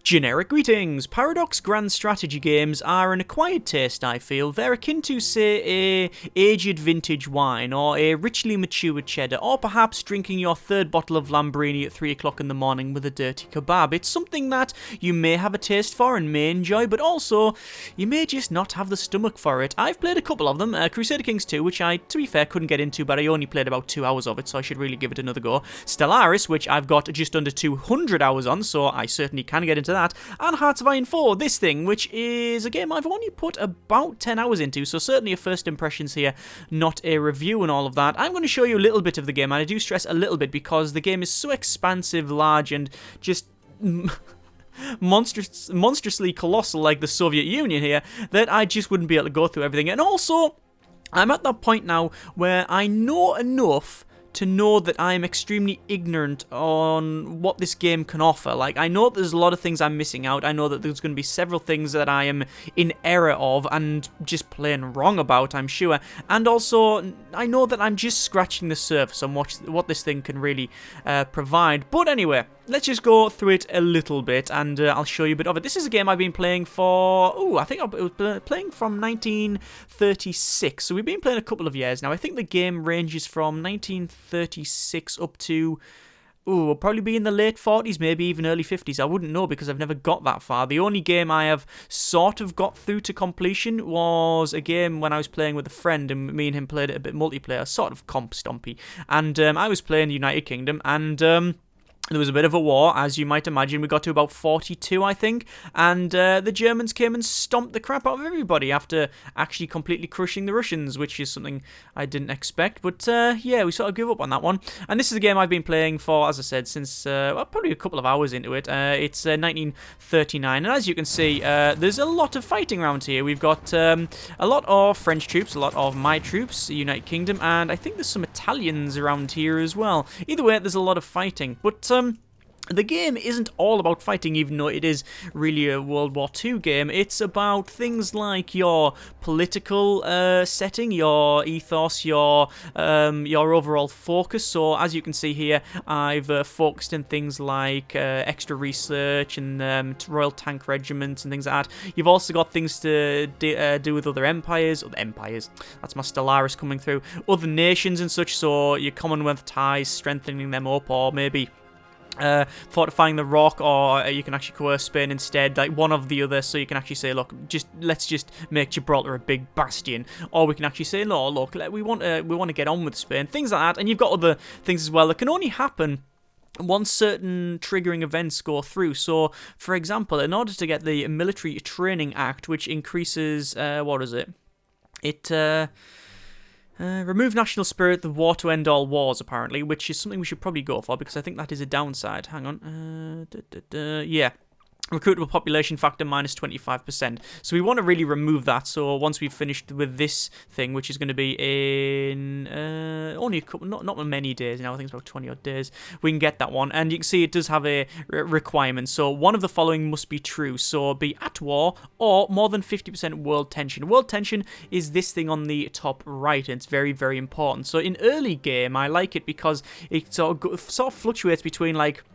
Generic greetings! Paradox Grand Strategy games are an acquired taste, I feel. They're akin to, say, a aged vintage wine, or a richly matured cheddar, or perhaps drinking your third bottle of Lambrini at 3 o'clock in the morning with a dirty kebab. It's something that you may have a taste for and may enjoy, but also, you may just not have the stomach for it. I've played a couple of them, Crusader Kings 2, which I, to be fair, couldn't get into, but I only played about 2 hours of it, so I should really give it another go. Stellaris, which I've got just under 200 hours on, so I certainly can get into that. And Hearts of Iron 4, this thing, which is a game I've only put about 10 hours into, so certainly a first impressions here, not a review and all of that. I'm going to show you a little bit of the game, and I do stress a little bit because the game is so expansive, large, and just monstrously colossal like the Soviet Union here, that I just wouldn't be able to go through everything. And also, I'm at that point now where I know enough to know that I am extremely ignorant on what this game can offer. Like, I know there's a lot of things I'm missing out. I know that there's going to be several things that I am in error of and just plain wrong about, I'm sure. And also, I know that I'm just scratching the surface on what this thing can really provide. But anyway, let's just go through it a little bit, and I'll show you a bit of it. This is a game I've been playing for, I think I was playing from 1936, so we've been playing a couple of years now. I think the game ranges from 1936 up to, we'll probably be in the late 40s, maybe even early 50s. I wouldn't know because I've never got that far. The only game I have sort of got through to completion was a game when I was playing with a friend, and me and him played it a bit multiplayer, sort of comp stompy. And I was playing the United Kingdom, and there was a bit of a war, as you might imagine. We got to about 42, I think, and the Germans came and stomped the crap out of everybody after actually completely crushing the Russians, which is something I didn't expect. But yeah, we sort of gave up on that one. And this is a game I've been playing for, as I said, since probably a couple of hours into it. It's 1939, and as you can see, there's a lot of fighting around here. We've got a lot of French troops, a lot of my troops, the United Kingdom, and I think there's some Italians around here as well. Either way, there's a lot of fighting, but the game isn't all about fighting, even though it is really a World War II game. It's about things like your political setting, your ethos, your overall focus. So as you can see here, I've focused in things like extra research and Royal Tank Regiments and things like that. You've also got things to do with other empires. That's my Stellaris coming through. Other nations and such, so your Commonwealth ties, strengthening them up, or maybe fortifying the rock, or you can actually coerce Spain instead, like one of the other, so you can actually say, look, let's just make Gibraltar a big bastion, or we can actually say, no, look, we want to get on with Spain, things like that. And you've got other things as well that can only happen once certain triggering events go through. So, for example, in order to get the Military Training Act, which increases, what is it? Remove national spirit, the war to end all wars, apparently, which is something we should probably go for, because I think that is a downside. Hang on. Yeah. Recruitable population factor minus 25%. So we want to really remove that. So once we've finished with this thing, which is going to be in only a couple, not many days now, I think it's about 20 odd days, we can get that one. And you can see it does have a requirement. So one of the following must be true. So be at war or more than 50% world tension. World tension is this thing on the top right, and it's very, very important. So in early game, I like it because it sort of fluctuates between like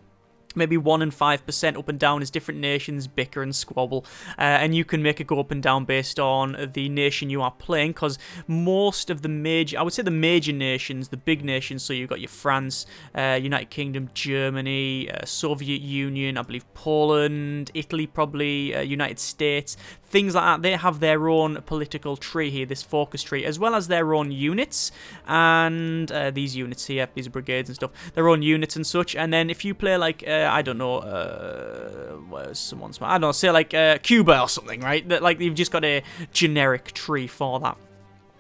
maybe 1 and 5% up and down as different nations bicker and squabble, and you can make it go up and down based on the nation you are playing, because most of the major, I would say the major nations, the big nations, so you've got your France, United Kingdom, Germany, Soviet Union, I believe Poland, Italy probably, United States, things like that. They have their own political tree here, this focus tree, as well as their own units, and these units here, these brigades and stuff, their own units and such. And then if you play like, I don't know, where's someone's, I don't know, say like Cuba or something, right? That, like, you've just got a generic tree for that.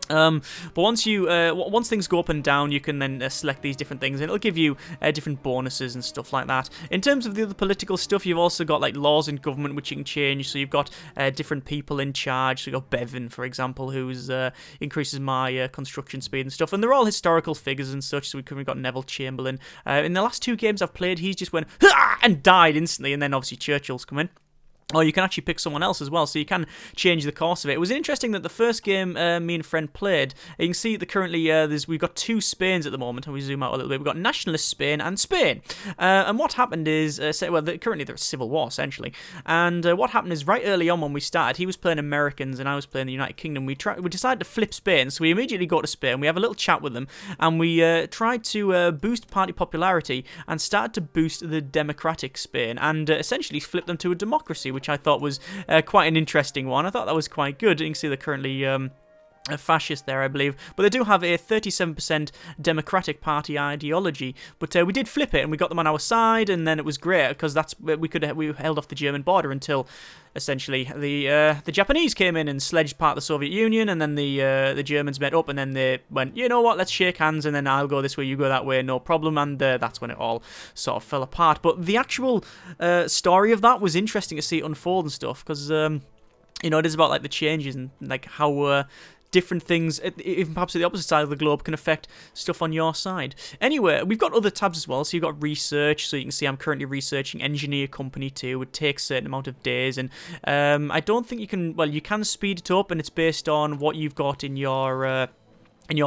But once things go up and down, you can then select these different things, and it'll give you different bonuses and stuff like that. In terms of the other political stuff, you've also got like laws in government which you can change. So you've got different people in charge. So you've got Bevan, for example, who's increases my construction speed and stuff. And they're all historical figures and such. So we've got Neville Chamberlain. In the last 2 games I've played, he's just went and died instantly, and then obviously Churchill's come in. Or you can actually pick someone else as well, so you can change the course of it. It was interesting that the first game me and friend played, you can see that currently we've got 2 Spains at the moment, and we zoom out a little bit. We've got Nationalist Spain and Spain. And what happened is, currently they're a civil war, essentially. And what happened is, right early on when we started, he was playing Americans and I was playing the United Kingdom. We decided to flip Spain, so we immediately go to Spain, we have a little chat with them, and we tried to boost party popularity and started to boost the democratic Spain, and essentially flip them to a democracy, which I thought was quite an interesting one. I thought that was quite good. You can see they're currently a fascist there, I believe, but they do have a 37% Democratic Party ideology. But we did flip it, and we got them on our side, and then it was great because we held off the German border until essentially the Japanese came in and sledged part of the Soviet Union, and then the Germans met up, and then they went, you know what, let's shake hands, and then I'll go this way, you go that way, no problem, and that's when it all sort of fell apart. But the actual story of that was interesting to see it unfold and stuff, because it is about like the changes and like how different things, even perhaps at the opposite side of the globe, can affect stuff on your side. Anyway, we've got other tabs as well. So you've got research. So you can see I'm currently researching Engineer Company 2. It takes a certain amount of days, and I don't think you can. Well, you can speed it up, and it's based on what you've got in your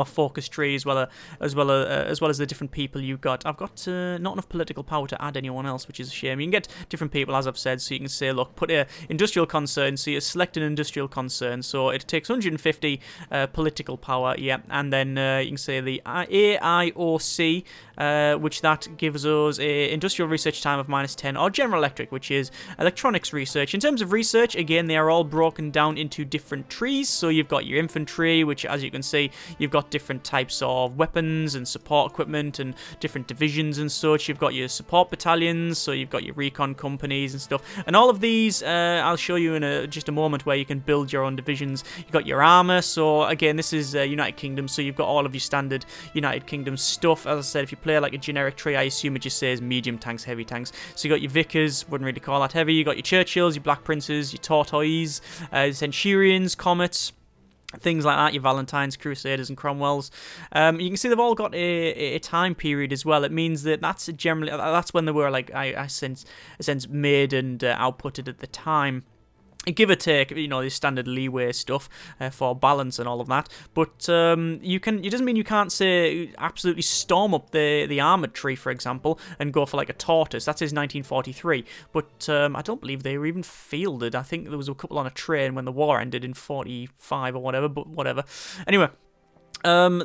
focus tree, as well as the different people you've got. I've got not enough political power to add anyone else, which is a shame. You can get different people, as I've said, so you can say, look, put a industrial concern, so you select an industrial concern, so it takes 150 political power, yeah, and then you can say the AIOC, which that gives us a industrial research time of -10, or General Electric, which is electronics research. In terms of research, again, they are all broken down into different trees, so you've got your infantry, which, as you can see, you've got different types of weapons and support equipment and different divisions and such. You've got your support battalions, so you've got your recon companies and stuff. And all of these, I'll show you in just a moment where you can build your own divisions. You've got your armor, so again, this is United Kingdom, so you've got all of your standard United Kingdom stuff. As I said, if you play like a generic tree, I assume it just says medium tanks, heavy tanks. So you got your Vickers, wouldn't really call that heavy. You got your Churchills, your Black Princes, your Tortoise, Centurions, Comets, things like that, your Valentines, Crusaders, and Cromwells. You can see they've all got a time period as well. It means that that's when they were, like, I sense made and outputted at the time. Give or take, the standard leeway stuff for balance and all of that. But it doesn't mean you can't say absolutely storm up the armoured tree, for example, and go for like a tortoise. That says 1943. But I don't believe they were even fielded. I think there was a couple on a train when the war ended in 45 or whatever. But whatever. Anyway. So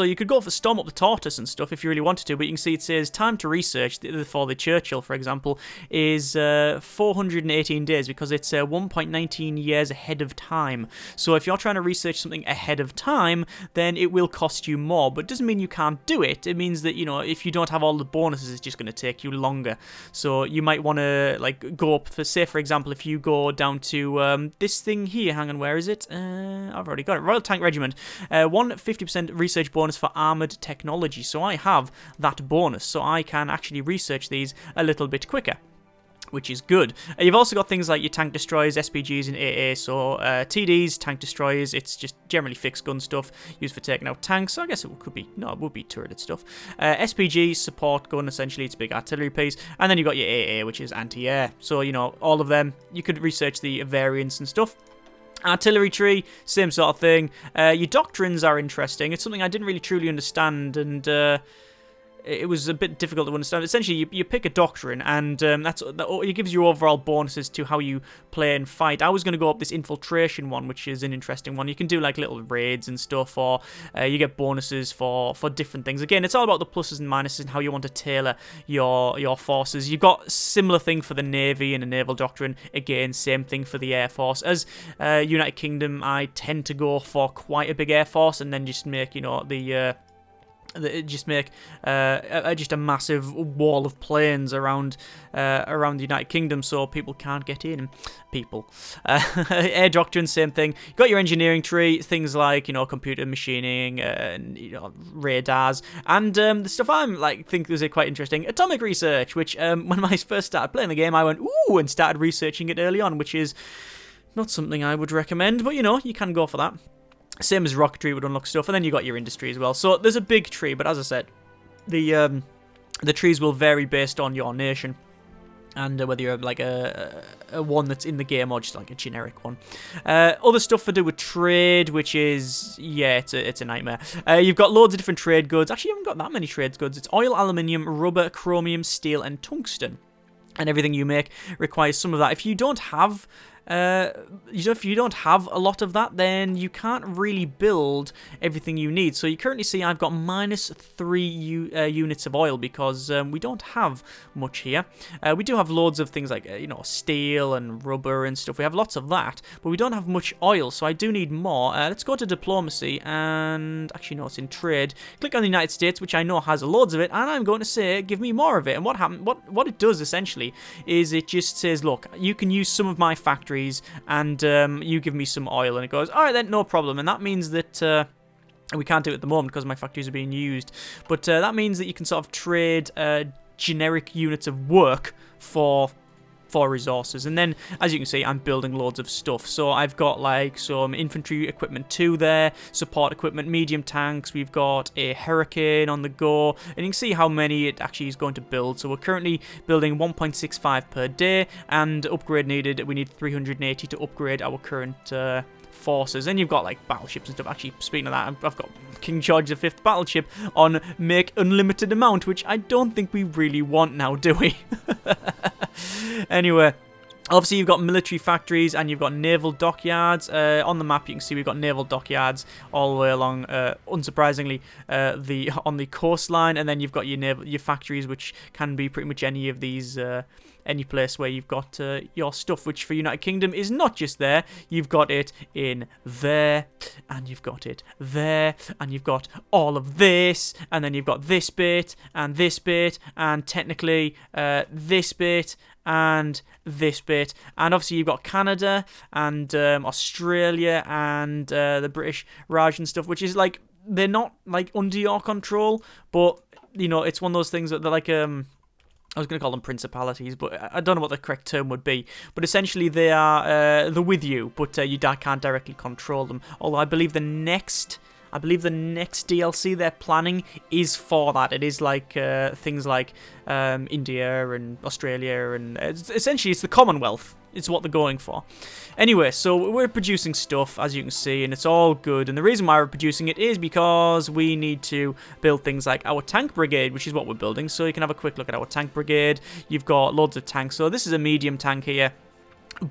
you could go for storm up the tortoise and stuff if you really wanted to, but you can see it says time to research for the Churchill, for example, is 418 days, because it's 1.19 years ahead of time. So if you're trying to research something ahead of time, then it will cost you more, but it doesn't mean you can't do it. It means that, if you don't have all the bonuses, it's just going to take you longer. So you might want to, like, go up for, say, for example, if you go down to this thing here, hang on, where is it? I've already got it. Royal Tank Regiment. 150% research bonus for armoured technology, so I have that bonus, so I can actually research these a little bit quicker, which is good. You've also got things like your tank destroyers, SPGs, and AA, so TDs, tank destroyers, it's just generally fixed gun stuff used for taking out tanks, so I guess it would be turreted stuff. SPG, support gun, essentially, it's a big artillery piece, and then you've got your AA, which is anti-air, so, all of them, you could research the variants and stuff. Artillery tree, same sort of thing. Your doctrines are interesting. It's something I didn't really truly understand, and it was a bit difficult to understand. Essentially, you pick a doctrine, and it gives you overall bonuses to how you play and fight. I was going to go up this infiltration one, which is an interesting one. You can do like little raids and stuff, or you get bonuses for different things. Again, it's all about the pluses and minuses and how you want to tailor your forces. You've got similar thing for the Navy and a naval doctrine. Again, same thing for the Air Force. As United Kingdom, I tend to go for quite a big Air Force, and then just make just a massive wall of planes around the United Kingdom, so people can't get in. Air doctrine, same thing. You've got your engineering tree, things like computer machining, radars, and the stuff think is quite interesting. Atomic research, which when I first started playing the game, I went ooh and started researching it early on, which is not something I would recommend, but you can go for that. Same as rocketry would unlock stuff, and then you got your industry as well. So there's a big tree, but as I said, the trees will vary based on your nation. and whether you're like a one that's in the game or just like a generic one. Other stuff to do with trade, which is, yeah, it's a nightmare. You've got loads of different trade goods. Actually, you haven't got that many trade goods. It's oil, aluminium, rubber, chromium, steel, and tungsten. And everything you make requires some of that. If you don't have if you don't have a lot of that, then you can't really build everything you need. So you currently see I've got -3 units of oil because we don't have much here. We do have loads of things like steel and rubber and stuff. We have lots of that, but we don't have much oil, so I do need more. Let's go to diplomacy, and actually no, it's in trade. Click on the United States, which I know has loads of it, and I'm going to say give me more of it. And what it does essentially is it just says, look, you can use some of my factories, and you give me some oil, and it goes, all right then, no problem. And that means that we can't do it at the moment because my factories are being used, but that means that you can sort of trade generic units of work for resources. And then, as you can see, I'm building loads of stuff. So I've got like some infantry equipment 2 there, support equipment, medium tanks, we've got a Hurricane on the go, and you can see how many it actually is going to build. So we're currently building 1.65 per day, and upgrade needed, we need 380 to upgrade our current forces. And you've got like battleships and stuff. Actually, speaking of that, I've got King George V battleship on make unlimited amount, which I don't think we really want now, do we? Anyway, obviously you've got military factories and you've got naval dockyards. On the map you can see we've got naval dockyards all the way along, unsurprisingly, on the coastline, and then you've got your factories, which can be pretty much any of these any place where you've got your stuff, which for United Kingdom is not just there. You've got it in there, and you've got it there, and you've got all of this, and then you've got this bit, and technically this bit, and this bit, and obviously you've got Canada and Australia and the British Raj and stuff, which is like, they're not like under your control, but it's one of those things that they're like I was going to call them principalities, but I don't know what the correct term would be. But essentially, they are they're with you, but you can't directly control them. Although I believe the next DLC they're planning is for that. It is like things like India and Australia, and essentially it's the Commonwealth. It's what they're going for. Anyway, so we're producing stuff, as you can see, and it's all good. And the reason why we're producing it is because we need to build things like our tank brigade, which is what we're building. So you can have a quick look at our tank brigade. You've got loads of tanks. So this is a medium tank here.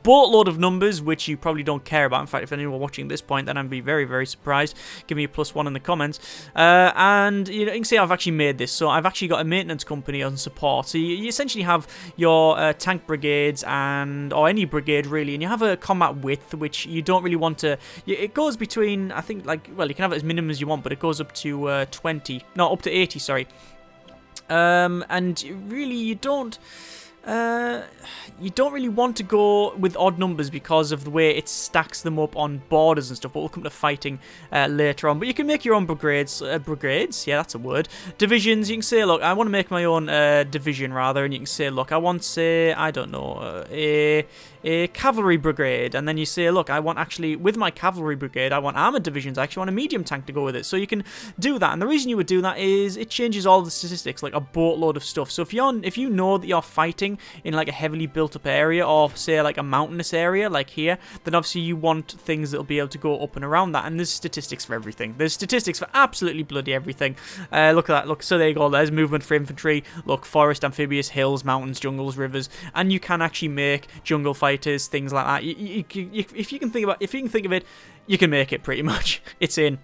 Boatload of numbers, which you probably don't care about. In fact, if anyone watching this point, then I'd be very, very surprised. Give me a +1 in the comments. And you can see I've actually made this. So I've actually got a maintenance company on support. So you essentially have your tank brigades or any brigade really, and you have a combat width, which you don't really want to. It goes between, I think, like, well, you can have it as minimum as you want, but it goes up to up to 80. Sorry. And really, you don't really want to go with odd numbers because of the way it stacks them up on borders and stuff, but we'll come to fighting later on. But you can make your own brigades, yeah, that's a word. Divisions, you can say, look, I want to make my own division, rather, and you can say, look, I want, say, I don't know, a cavalry brigade, and then you say, look, I want, actually, with my cavalry brigade, I want armored divisions, I actually want a medium tank to go with it. So you can do that, and the reason you would do that is it changes all the statistics, like a boatload of stuff. So if you know that you're fighting in like a heavily built up area, or say like a mountainous area like here, then obviously you want things that'll be able to go up and around that, and there's statistics for everything. There's statistics for absolutely bloody everything. Look at that, look, so there you go, there's movement for infantry, look, forest, amphibious, hills, mountains, jungles, rivers, and you can actually make jungle fighters, things like that. If you can think of it, you can make it pretty much. It's in.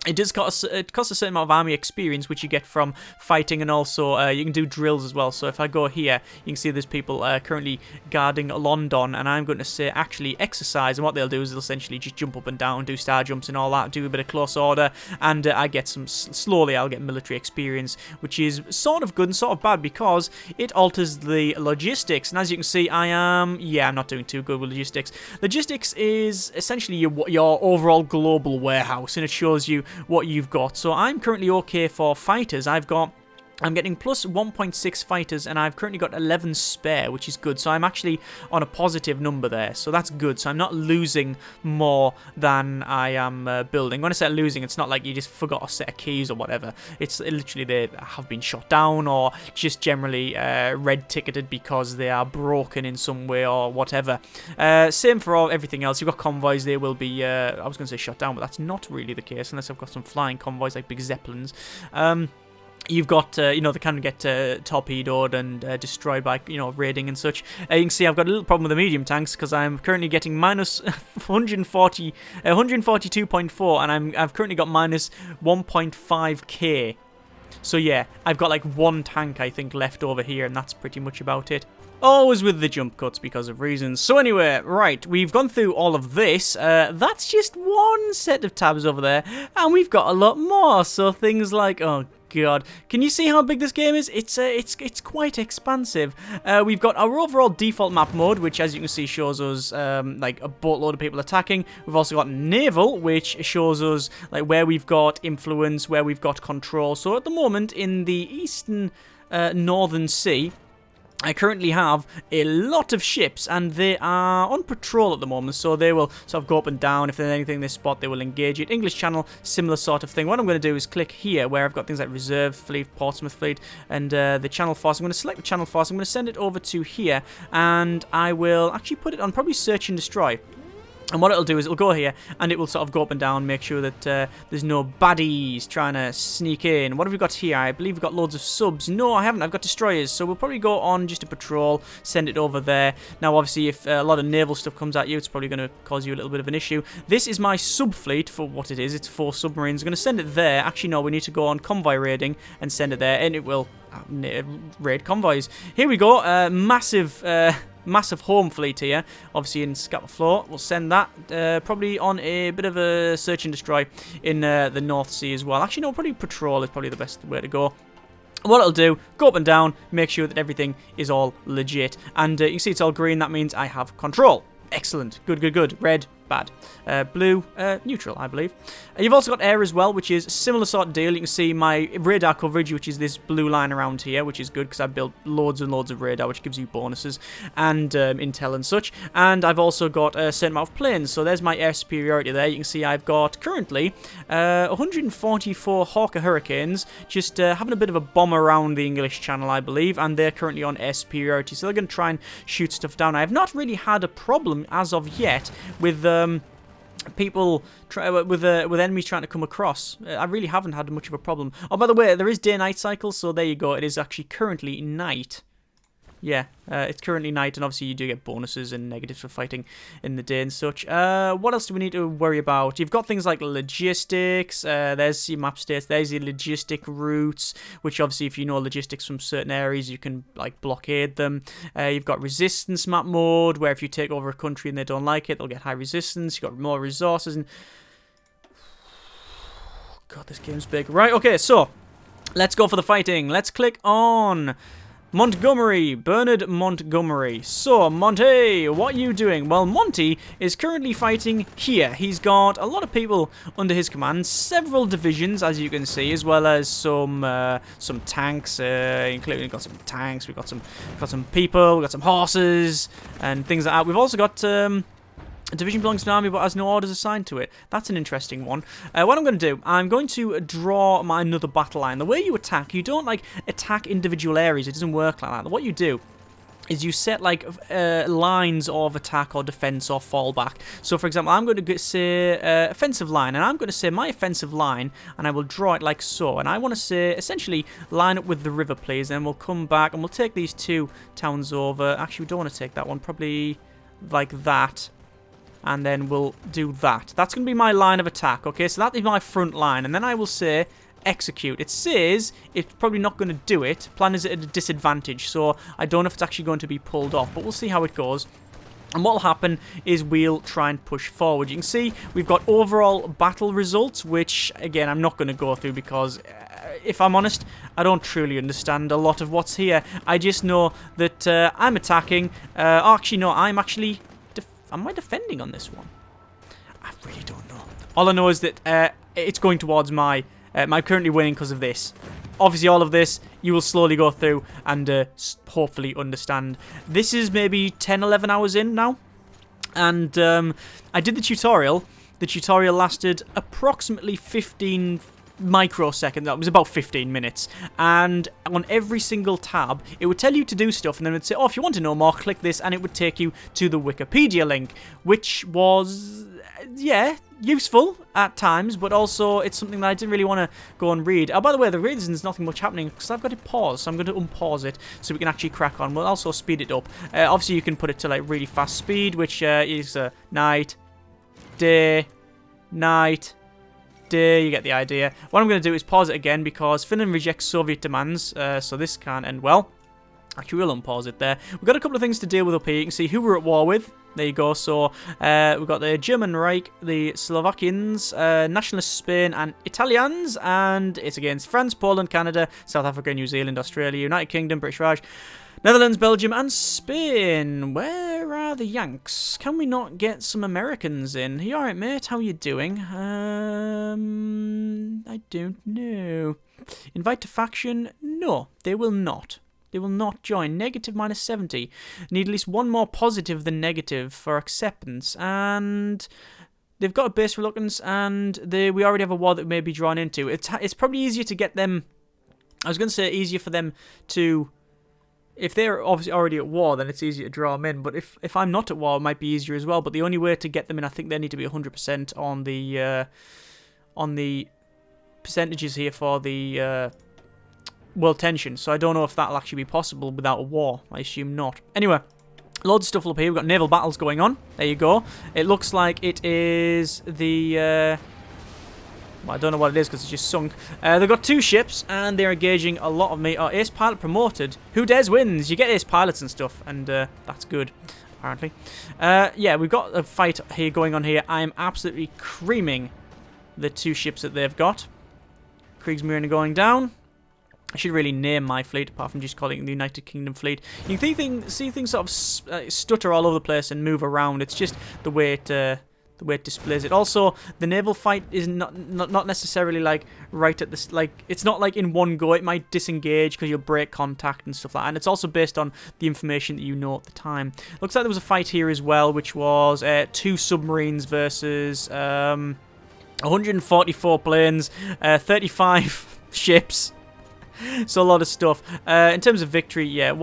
It does cost a certain amount of army experience, which you get from fighting, and also you can do drills as well. So if I go here, you can see there's people currently guarding London, and I'm going to say actually exercise, and what they'll do is they'll essentially just jump up and down, do star jumps and all that, do a bit of close order, and I get slowly I'll get military experience, which is sort of good and sort of bad because it alters the logistics. And as you can see, I'm not doing too good with logistics. Logistics is essentially your overall global warehouse, and it shows you what you've got. So I'm currently okay for fighters. I've got I'm getting plus 1.6 fighters, and I've currently got 11 spare, which is good. So I'm actually on a positive number there, so that's good. So I'm not losing more than I am building. When I say losing, it's not like you just forgot a set of keys or whatever. It's literally they have been shot down or just generally red-ticketed because they are broken in some way or whatever. Same for everything else. You've got convoys, they will be, I was going to say shut down, but that's not really the case unless I've got some flying convoys like big zeppelins. You've got, you know, they can get torpedoed and destroyed by, you know, raiding and such. You can see I've got a little problem with the medium tanks because I'm currently getting minus 142.4, and I've currently got minus 1.5k. So yeah, I've got like one tank I think left over here, and that's pretty much about it. Always with the jump cuts because of reasons. So anyway, right, we've gone through all of this. That's just one set of tabs over there, and we've got a lot more. So things like, oh god, can you see how big this game is? It's quite expansive. We've got our overall default map mode, which as you can see shows us like a boatload of people attacking. We've also got naval, which shows us like where we've got influence, where we've got control. So at the moment in the eastern northern sea, I currently have a lot of ships, and they are on patrol at the moment, so they will sort of go up and down. If there's anything they spot, they will engage it. English Channel, similar sort of thing. What I'm going to do is click here, where I've got things like Reserve Fleet, Portsmouth Fleet, and the Channel Force. I'm going to select the Channel Force. I'm going to send it over to here, and I will actually put it on probably Search and Destroy. And what it'll do is it'll go here, and it will sort of go up and down, make sure that there's no baddies trying to sneak in. What have we got here? I believe we've got loads of subs. No, I haven't. I've got destroyers. So we'll probably go on just a patrol, send it over there. Now, obviously, if a lot of naval stuff comes at you, it's probably going to cause you a little bit of an issue. This is my sub-fleet for what it is. It's 4 submarines. I'm going to send it there. Actually, no, we need to go on convoy raiding and send it there, and it will raid convoys. Here we go. Massive home fleet here, obviously in Scatterfloor. We'll send that probably on a bit of a search and destroy in the North Sea as well. Actually, no, probably patrol is probably the best way to go. What it'll do, go up and down, make sure that everything is all legit. And you can see it's all green, that means I have control. Excellent. Good, good, good. Red, bad. Blue, neutral, I believe. You've also got air as well, which is similar sort of deal. You can see my radar coverage, which is this blue line around here, which is good because I've built loads and loads of radar, which gives you bonuses and intel and such. And I've also got a certain amount of planes, so there's my air superiority there. You can see I've got currently 144 Hawker Hurricanes, just having a bit of a bomb around the English Channel, I believe, and they're currently on air superiority, so they're going to try and shoot stuff down. I have not really had a problem as of yet with people with enemies trying to come across. I really haven't had much of a problem. Oh, by the way, there is day-night cycles, so there you go. It is actually currently night. Yeah, it's currently night, and obviously you do get bonuses and negatives for fighting in the day and such. What else do we need to worry about? You've got things like logistics. There's your map states. There's your logistic routes, which obviously if you know logistics from certain areas, you can like blockade them. You've got resistance map mode, where if you take over a country and they don't like it, they'll get high resistance. You've got more resources. And God, this game's big. Right, okay, so let's go for the fighting. Let's click on Montgomery, Bernard Montgomery. So, Monty, what are you doing? Well, Monty is currently fighting here. He's got a lot of people under his command, several divisions, as you can see, as well as some tanks, including we've got some tanks, we've got some people, we've got some horses, and things like that. We've also got a division belongs to an army but has no orders assigned to it. That's an interesting one. What I'm going to do, I'm going to draw my another battle line. The way you attack, you don't like attack individual areas. It doesn't work like that. What you do is you set like lines of attack or defense or fallback. So for example, I'm going to say offensive line, and I'm going to say my offensive line, and I will draw it like so. And I want to say essentially line up with the river, please. And we'll come back and we'll take these 2 towns over. Actually, we don't want to take that one. Probably like that. And then we'll do that. That's going to be my line of attack, okay? So that is my front line. And then I will say execute. It says it's probably not going to do it. Plan is at a disadvantage, so I don't know if it's actually going to be pulled off. But we'll see how it goes. And what will happen is we'll try and push forward. You can see we've got overall battle results, which, again, I'm not going to go through because, if I'm honest, I don't truly understand a lot of what's here. I just know that I'm attacking. Actually, no, I'm actually... Am I defending on this one? I really don't know. All I know is that it's going towards my... I'm currently winning because of this. obviously all of this you will slowly go through and hopefully understand. This is maybe 10, 11 hours in now. And I did the tutorial. The tutorial lasted approximately 15 microseconds. That was about 15 minutes. And on every single tab, it would tell you to do stuff. And then it would say, oh, if you want to know more, click this. And it would take you to the Wikipedia link. Which was, yeah, useful at times. But also, it's something that I didn't really want to go and read. Oh, by the way, the reason there's nothing much happening because I've got it paused. So I'm going to unpause it so we can actually crack on. We'll also speed it up. Obviously, you can put it to like really fast speed, which is night, day, night, day. You get the idea. What I'm going to do is pause it again because Finland rejects Soviet demands, so this can't end well. Actually, we'll unpause it there. We've got a couple of things to deal with up here. You can see who we're at war with. There you go. So we've got the German Reich, the Slovakians, Nationalist Spain, and Italians. And it's against France, Poland, Canada, South Africa, New Zealand, Australia, United Kingdom, British Raj, Netherlands, Belgium, and Spain. Where are the Yanks? Can we not get some Americans in? You alright, mate? How you doing? I don't know. Invite to faction? No, they will not. They will not join. Negative minus 70. Need at least one more positive than negative for acceptance. And they've got a base reluctance, and we already have a war that we may be drawn into. It's probably easier to get them. I was going to say easier for them to. If they're obviously already at war, then it's easier to draw them in. But if I'm not at war, it might be easier as well. But the only way to get them in, I think they need to be 100% on the percentages here for the world tension. So I don't know if that'll actually be possible without a war. I assume not. Anyway, loads of stuff up here. We've got naval battles going on. There you go. It looks like it is the. Well, I don't know what it is because it's just sunk. They've got 2 ships and they're engaging a lot of me. Oh, ace pilot promoted. Who dares wins? You get ace pilots and stuff, and that's good, apparently. Yeah, we've got a fight here going on here. I am absolutely creaming the 2 ships that they've got. Kriegsmarine going down. I should really name my fleet apart from just calling it the United Kingdom fleet. You can see things sort of stutter all over the place and move around. It's just the way it displays it. Also, the naval fight is not necessarily like right at this, like it's not like in one go. It might disengage because you'll break contact and stuff like that. And it's also based on the information that you know at the time. Looks like there was a fight here as well, which was 2 submarines versus 144 planes, 35 ships. So a lot of stuff. In terms of victory, yeah.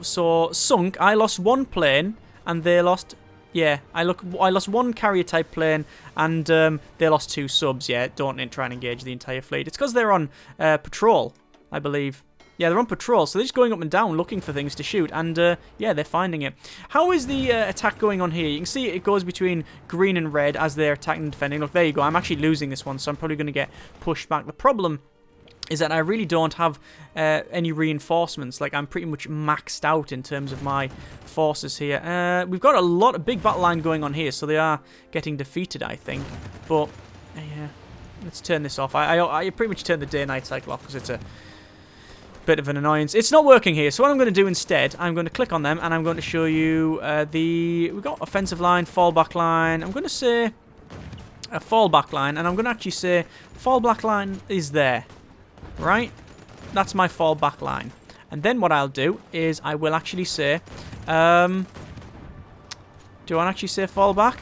So sunk. I lost 1 plane, and they lost. Yeah, I lost 1 carrier type plane, and they lost 2 subs. Yeah, don't try and engage the entire fleet. It's because they're on patrol, I believe. Yeah, they're on patrol, so they're just going up and down looking for things to shoot, and yeah, they're finding it. How is the attack going on here? You can see it goes between green and red as they're attacking and defending. Look, there you go. I'm actually losing this one, so I'm probably going to get pushed back. The problem is that I really don't have any reinforcements. Like, I'm pretty much maxed out in terms of my forces here. We've got a big battle line going on here, so they are getting defeated, I think. But, yeah, let's turn this off. I pretty much turned the day-night cycle off because it's a bit of an annoyance. It's not working here, so what I'm going to do instead, I'm going to click on them, and I'm going to show you we've got offensive line, fallback line. I'm going to say a fallback line, and I'm going to actually say fallback line is there. Right, that's my fallback line, and then what I'll do is I will actually say, do I actually say fallback?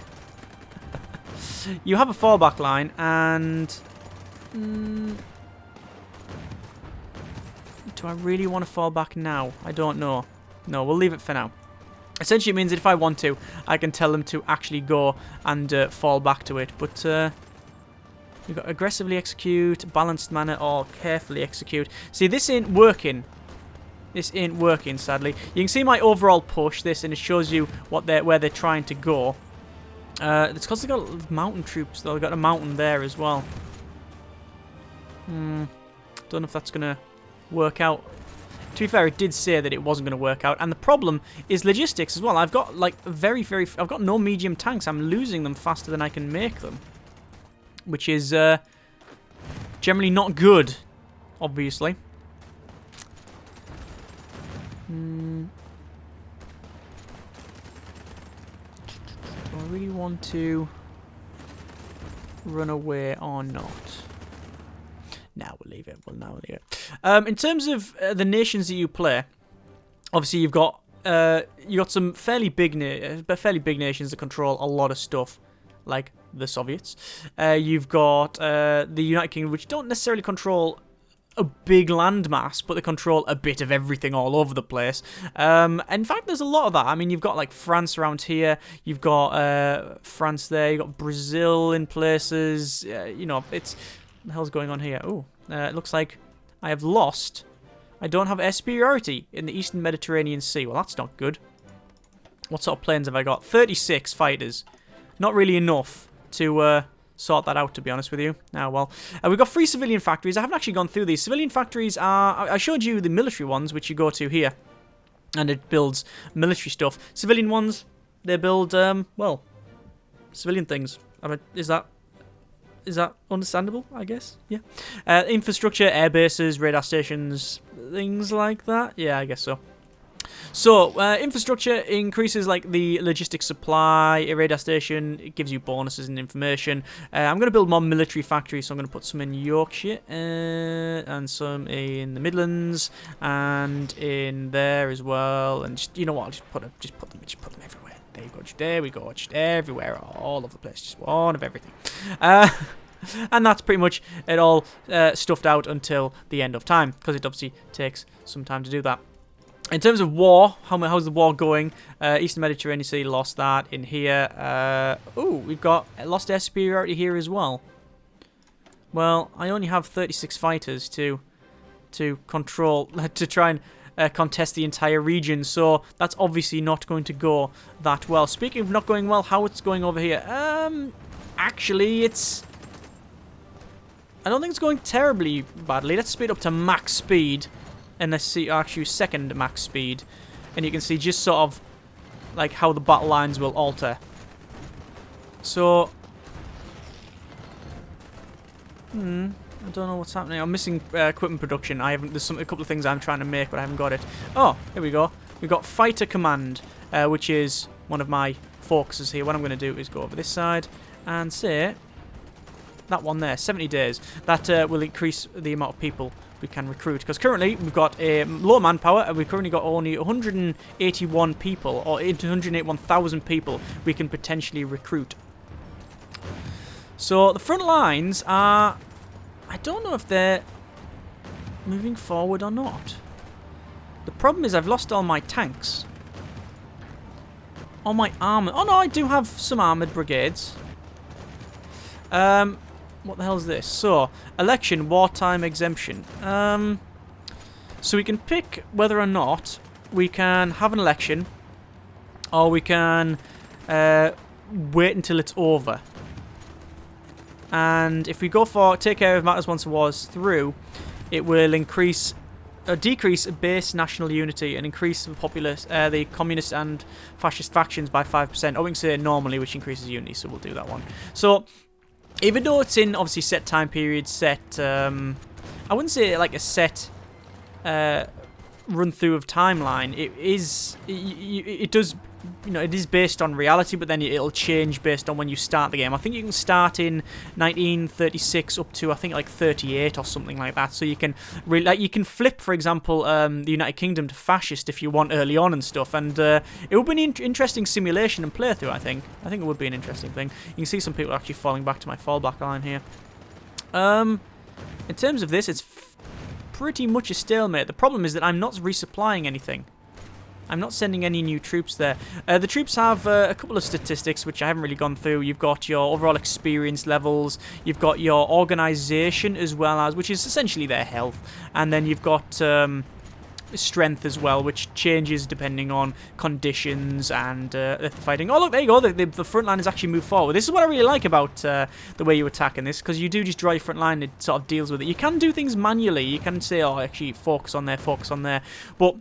You have a fallback line, and do I really want to fall back now? I don't know. No, we'll leave it for now. Essentially, it means that if I want to, I can tell them to actually go and fall back to it, but you've got aggressively execute, balanced manner, or carefully execute. See, this ain't working. This ain't working, sadly. You can see my overall push, this, and it shows you where they're trying to go. It's because they've got mountain troops, though. They've got a mountain there as well. Don't know if that's going to work out. To be fair, it did say that it wasn't going to work out. And the problem is logistics as well. I've got, like, I've got no medium tanks. I'm losing them faster than I can make them. Which is generally not good, obviously. Do I really want to run away or not? Now we'll leave it. We'll now leave it. In terms of the nations that you play, obviously you've got some fairly big nations that control a lot of stuff, like the Soviets. You've got the United Kingdom, which don't necessarily control a big landmass, but they control a bit of everything all over the place. In fact, there's a lot of that. I mean, you've got like France around here. You've got France there. You've got Brazil in places. You know, what the hell's going on here? Oh, it looks like I have lost. I don't have superiority in the Eastern Mediterranean Sea. Well, that's not good. What sort of planes have I got? 36 fighters. Not really enough to sort that out, to be honest with you. Now, well, we've got 3 civilian factories. I haven't actually gone through these. Civilian factories are... I showed you the military ones, which you go to here, and it builds military stuff. Civilian ones, they build, well, civilian things. I mean, is that understandable, I guess? Yeah. Infrastructure, air bases, radar stations, things like that. Yeah, I guess so. So, infrastructure increases like the logistics supply, a radar station, it gives you bonuses and information. I'm going to build more military factories, so I'm going to put some in Yorkshire, and some in the Midlands, and in there as well, and just, you know what, I'll just put them everywhere. There you go, there we go, just everywhere, all over the place, just one of everything. And that's pretty much it all stuffed out until the end of time, because it obviously takes some time to do that. In terms of war, how's the war going? Eastern Mediterranean Sea, lost that in here. We've got lost air superiority here as well. Well, I only have 36 fighters to control, to try and contest the entire region, so that's obviously not going to go that well. Speaking of not going well, how it's going over here? Actually, I don't think it's going terribly badly. Let's speed up to max speed. And let's see, actually, second max speed. And you can see just sort of like how the battle lines will alter. So, I don't know what's happening. I'm missing equipment production. There's a couple of things I'm trying to make, but I haven't got it. Oh, here we go. We've got fighter command, which is one of my focuses here. What I'm going to do is go over this side and say that one there, 70 days. That will increase the amount of people we can recruit, because currently we've got a low manpower and we've currently got only 181 people, or 181,000 people we can potentially recruit. So the front lines are, I don't know if they're moving forward or not. The problem is I've lost all my tanks, all my armor. Oh no, I do have some armored brigades. What the hell is this? So, election, wartime exemption. So we can pick whether or not we can have an election, or we can wait until it's over. And if we go for take care of matters once the war is through, it will decrease base national unity and increase the communist and fascist factions by 5%. Or we can say normally, which increases unity, so we'll do that one. So, even though it's in obviously set time period, I wouldn't say like a set run through of timeline. It is based on reality, but then it'll change based on when you start the game. I think you can start in 1936 up to I think like 38 or something like that. So you can you can flip, for example, the United Kingdom to fascist if you want early on and stuff. And it would be an interesting simulation and playthrough. I think it would be an interesting thing. You can see some people actually falling back to my fallback line here. In terms of this, it's pretty much a stalemate. The problem is that I'm not resupplying anything. I'm not sending any new troops there. The troops have a couple of statistics which I haven't really gone through. You've got your overall experience levels, you've got your organisation as well as, which is essentially their health, and then you've got strength as well, which changes depending on conditions and the fighting. Oh look, there you go, the front line has actually moved forward. This is what I really like about the way you attack in this, because you do just draw your front line and it sort of deals with it. You can do things manually, you can say, oh actually focus on there, but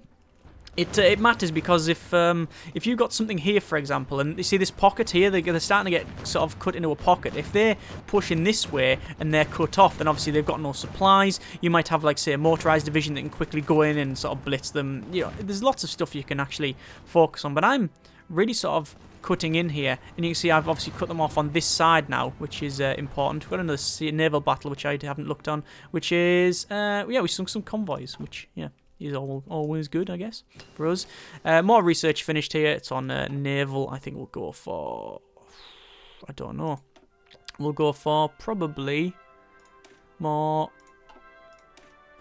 it matters, because if you've got something here, for example, and you see this pocket here, they're starting to get sort of cut into a pocket. If they're pushing this way and they're cut off, then obviously they've got no supplies. You might have, like, say, a motorized division that can quickly go in and sort of blitz them. You know, there's lots of stuff you can actually focus on. But I'm really sort of cutting in here. And you can see I've obviously cut them off on this side now, which is important. We've got another naval battle, which I haven't looked on, which is, yeah, we sunk some convoys, which, yeah, is always good, I guess, for us. More research finished here. It's on naval. I think we'll go for, I don't know. We'll go for probably more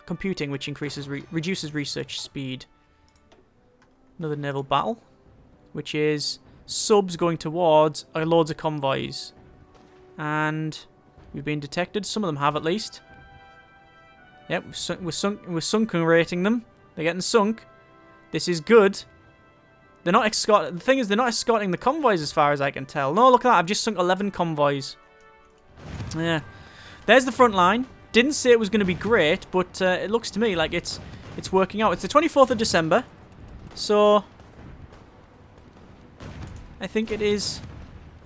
computing, which increases reduces research speed. Another naval battle, which is subs going towards loads of convoys. And we've been detected. Some of them have, at least. Yep, we're sunken rating them. They're getting sunk. This is good. They're not the thing is, they're not escorting the convoys as far as I can tell. No, look at that. I've just sunk 11 convoys. Yeah. There's the front line. Didn't say it was going to be great, but it looks to me like it's working out. It's the 24th of December. So I think it is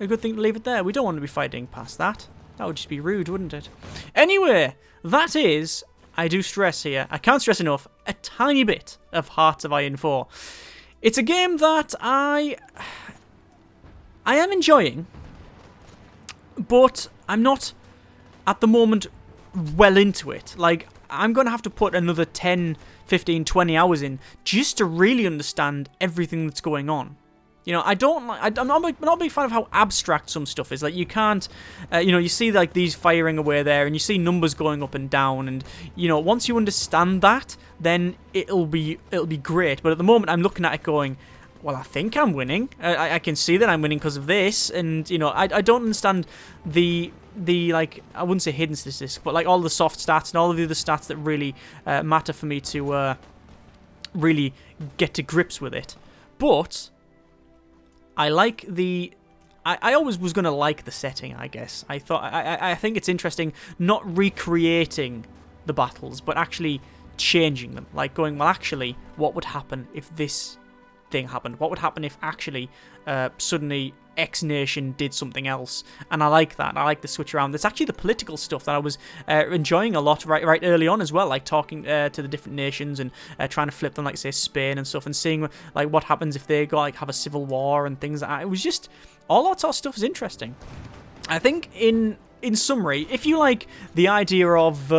a good thing to leave it there. We don't want to be fighting past that. That would just be rude, wouldn't it? Anyway, that is, I do stress here, I can't stress enough, a tiny bit of Hearts of Iron 4. It's a game that I am enjoying, but I'm not, at the moment, well into it. Like, I'm going to have to put another 10, 15, 20 hours in just to really understand everything that's going on. You know, I'm not a big fan of how abstract some stuff is. Like, you can't, you know, you see, like, these firing away there, and you see numbers going up and down, and, you know, once you understand that, then it'll be great. But at the moment, I'm looking at it going, well, I think I'm winning. I can see that I'm winning because of this, and, you know, I don't understand the like, I wouldn't say hidden statistics, but, like, all the soft stats and all of the other stats that really matter for me to really get to grips with it. But I like I always was going to like the setting, I guess. I think it's interesting not recreating the battles, but actually changing them. Like going, well, actually, what would happen if this thing happened? What would happen if actually suddenly X nation did something else? And I like that. I like the switch around. It's actually the political stuff that I was enjoying a lot right early on as well, like talking to the different nations and trying to flip them, like say Spain and stuff, and seeing like what happens if they go like have a civil war and things like that. It was just all that sort of stuff is interesting. I think in summary, if you like the idea of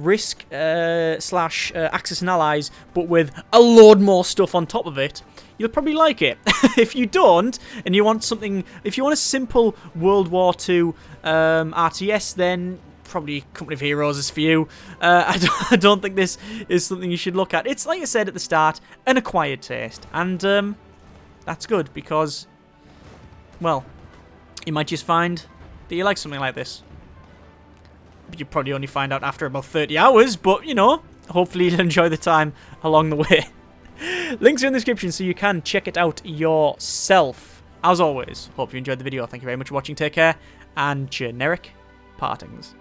risk slash Axis and Allies, but with a load more stuff on top of it, you'll probably like it. If you don't, and you want something, if you want a simple World War II RTS, then probably Company of Heroes is for you. I don't think this is something you should look at. It's, like I said at the start, an acquired taste. And that's good, because, well, you might just find that you like something like this. You probably only find out after about 30 hours, but, you know, hopefully you'll enjoy the time along the way. Links are in the description so you can check it out yourself. As always, hope you enjoyed the video. Thank you very much for watching. Take care, and generic partings.